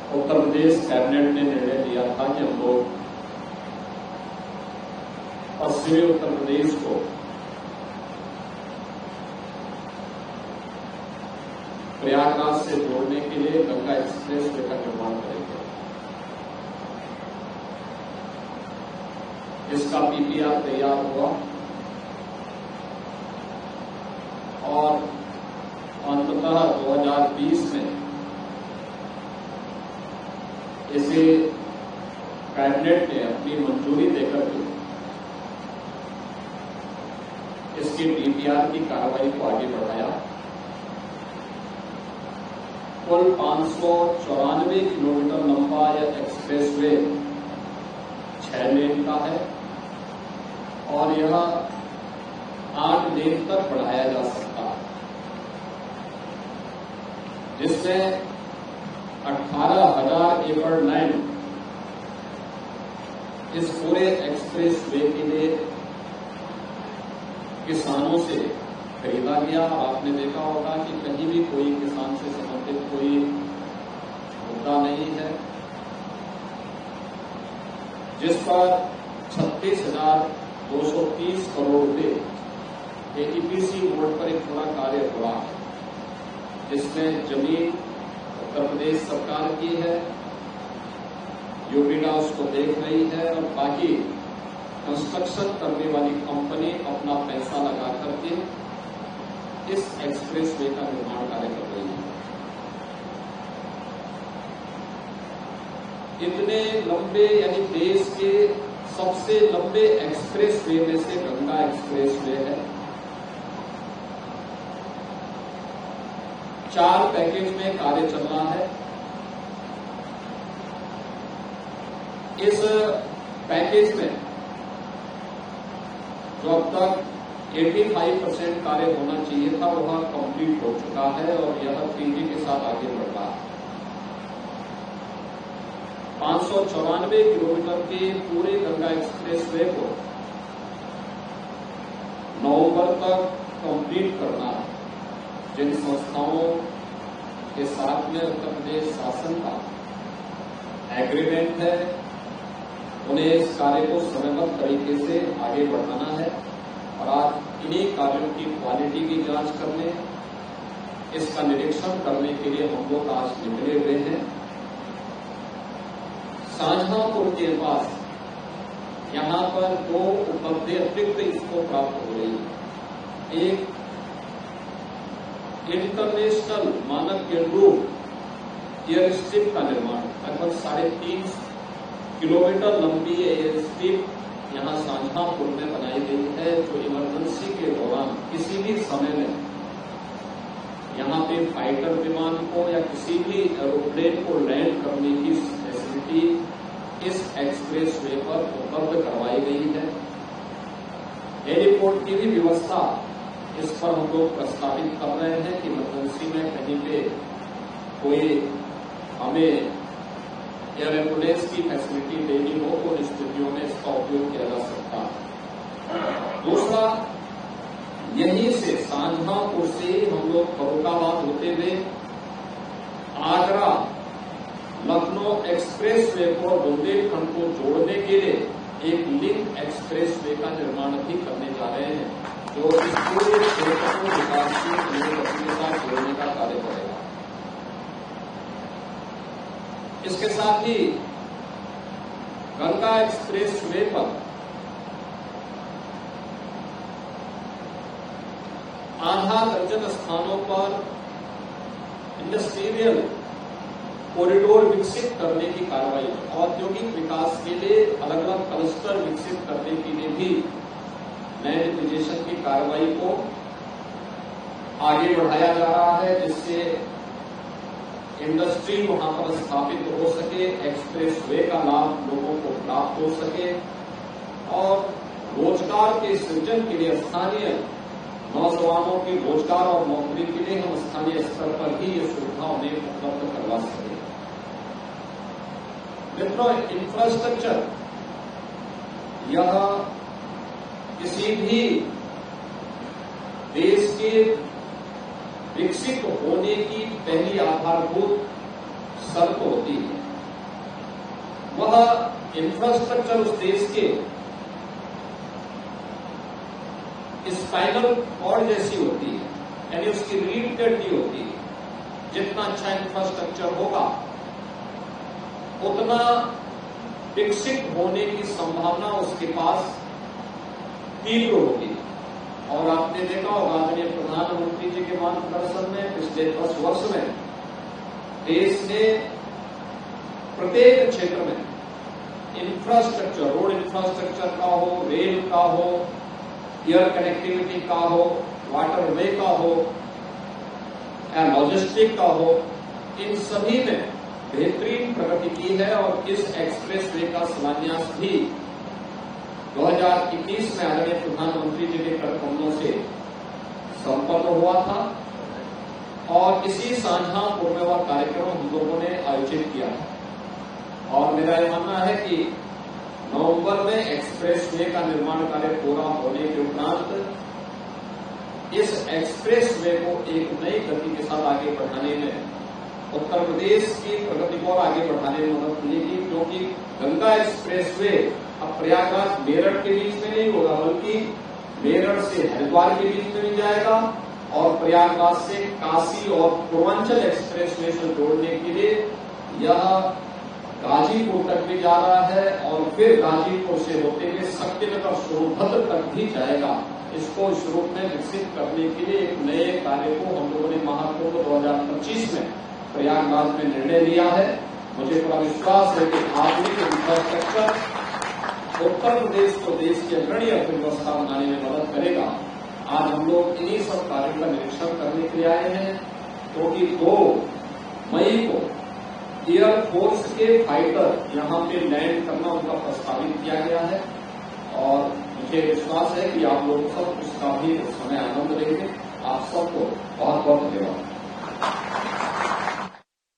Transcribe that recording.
Uttar Pradesh cabinet ने निर्णय लिया था कि हम लोग पश्चिमी उत्तर प्रदेश को प्रयागराज से जोड़ने के लिए गंगा एक्सप्रेस वे का निर्माण करेंगे। इसका पीपीआर तैयार हुआ और अंततः 2020 में इसे कैबिनेट ने अपनी मंजूरी देकर के इसके डीपीआर की कार्रवाई को आगे बढ़ाया। कुल 594 किलोमीटर लंबा यह एक्सप्रेसवे 6 लेन का है और यह 8 लेन तक बढ़ाया जा सकता है, जिसमें 18,000 एकड़ लैंड इस पूरे एक्सप्रेसवे के लिए किसानों से खरीदा गया। आपने देखा होगा कि कहीं भी कोई किसान से संबंधित कोई मुद्दा नहीं है, जिस पर 36,230 करोड़ रुपए ईपीसी मोड पर एक पूरा कार्य हुआ है, जिसमें जमीन उत्तर प्रदेश सरकार की है, यूपीडा उसको देख रही है और बाकी कंस्ट्रक्शन करने वाली कंपनी अपना पैसा लगा करके इस एक्सप्रेसवे का निर्माण कार्य कर रही है। इतने लंबे यानी देश के सबसे लंबे एक्सप्रेसवे में से गंगा एक्सप्रेसवे है। 4 पैकेज में कार्य चल रहा है। इस पैकेज में जो अब तक 85% कार्य होना चाहिए था वह कंप्लीट हो चुका है और यह तेजी के साथ आगे बढ़ रहा है। 594 किलोमीटर के पूरे गंगा एक्सप्रेसवे को नवंबर तक कंप्लीट करना है। जिन संस्थाओं के साथ में उत्तर प्रदेश शासन का एग्रीमेंट है, उन्हें इस कार्य को समयबद्ध तरीके से आगे बढ़ाना है और आज इन्हीं कार्यों की क्वालिटी की जांच करने, इसका निरीक्षण करने के लिए हम लोग आज निकले हुए हैं। शाहजहांपुर के पास यहां पर 2 उपलब्धि अतिरिक्त इसको प्राप्त हो रही है। एक इंटरनेशनल मानक के अनुरूप एयर स्ट्रिप का निर्माण, लगभग 3.5 किलोमीटर लंबी एयर स्ट्रिप यहां शाहजहांपुर में बनाई गई है, जो इमरजेंसी के दौरान किसी भी समय में यहां पे फाइटर विमान को या किसी भी एरोप्लेन को लैंड करने की फैसिलिटी इस एक्सप्रेसवे पर उपलब्ध करवाई गई है। एयरपोर्ट की भी व्यवस्था इस पर हम लोग प्रस्तावित कर रहे हैं कि इमरजेंसी में कहीं पे कोई हमें एयर एम्बुलेंस की फैसिलिटी देनी हो तो उन स्थितियों में इसका उपयोग किया जा सकता है। दूसरा, यहीं से शाहजहांपुर से हम लोग फर्रुखाबाद होते हुए आगरा लखनऊ एक्सप्रेसवे को बुंदेलखंड को जोड़ने के लिए एक लिंक एक्सप्रेसवे का निर्माण भी करने जा रहे हैं, जो इस पूरे क्षेत्र को विकासशील गति के साथ जोड़ने का कार्य करेगा। इसके साथ ही गंगा एक्सप्रेसवे पर आधा दर्जन स्थानों पर इंडस्ट्रियल कॉरिडोर विकसित करने की कार्रवाई, औद्योगिक विकास के लिए अलग अलग क्लस्टर विकसित करने के लिए भी लैंड एक्विजिशन की कार्रवाई को आगे बढ़ाया जा रहा है, जिससे इंडस्ट्री वहां पर स्थापित हो सके, एक्सप्रेसवे का लाभ लोगों को प्राप्त हो सके और रोजगार के सृजन के लिए स्थानीय नौजवानों के रोजगार और नौकरी के लिए हम स्थानीय स्तर पर ही ये सुविधा उन्हें उपलब्ध करवा सके। मित्रों, इंफ्रास्ट्रक्चर यह किसी भी देश के विकसित होने की पहली आधारभूत शर्त होती है वह इंफ्रास्ट्रक्चर उस देश के स्पाइनल कॉर्ड जैसी होती है, यानी उसकी रीढ़ की हड्डी होती है। जितना अच्छा इंफ्रास्ट्रक्चर होगा उतना विकसित होने की संभावना उसके पास तीव्र होगी। और आपने देखा होगा आदरणीय प्रधानमंत्री जी के मार्गदर्शन में पिछले 10 वर्ष में देश ने प्रत्येक क्षेत्र में इंफ्रास्ट्रक्चर, रोड इंफ्रास्ट्रक्चर का हो, रेल का हो, एयर कनेक्टिविटी का हो, वाटरवे का हो या लॉजिस्टिक का हो, इन सभी में बेहतरीन प्रगति की है। और इस एक्सप्रेसवे का शिलान्यास भी 2021 में आदरणीय प्रधानमंत्री जी के कर कमलों से संपन्न हुआ था और इसी शाहजहांपुर में वह कार्यक्रम हम लोगों ने आयोजित किया था। और मेरा यह मानना है कि नवंबर में एक्सप्रेसवे का निर्माण कार्य पूरा होने के उपरांत इस एक्सप्रेसवे को एक नई गति के साथ आगे बढ़ाने में उत्तर प्रदेश की प्रगति को और आगे बढ़ाने में मदद मिलेगी, क्योंकि गंगा एक्सप्रेसवे अब प्रयागराज मेरठ के बीच में नहीं होगा, बल्कि मेरठ से हरिद्वार के बीच में भी जाएगा और प्रयागराज से काशी और पूर्वांचल एक्सप्रेसवे से जोड़ने के लिए यह गाजीपुर तक भी जा रहा है और फिर गाजीपुर से होते हुए शक्तिनगर सोनभद्र तक भी जाएगा। इसको इस रूप में विकसित करने के लिए एक नए कार्य को हम लोगों ने महाकुंभ 2025 में प्रयागराज में निर्णय लिया है। मुझे पूरा विश्वास है कि आधुनिक इंफ्रास्ट्रक्चर उत्तर प्रदेश को देश की अग्रणी अर्थव्यवस्था बनाने में मदद करेगा। आज हम लोग इन्हीं सब कार्यों का निरीक्षण करने के लिए आए हैं, क्योंकि 2 मई को एयरफोर्स के फाइटर यहां पे लैंड करना उनका प्रस्तावित किया गया है और मुझे विश्वास है कि आप लोग सब उसका भी समय आनंद लेंगे। आप सबको बहुत बहुत धन्यवाद।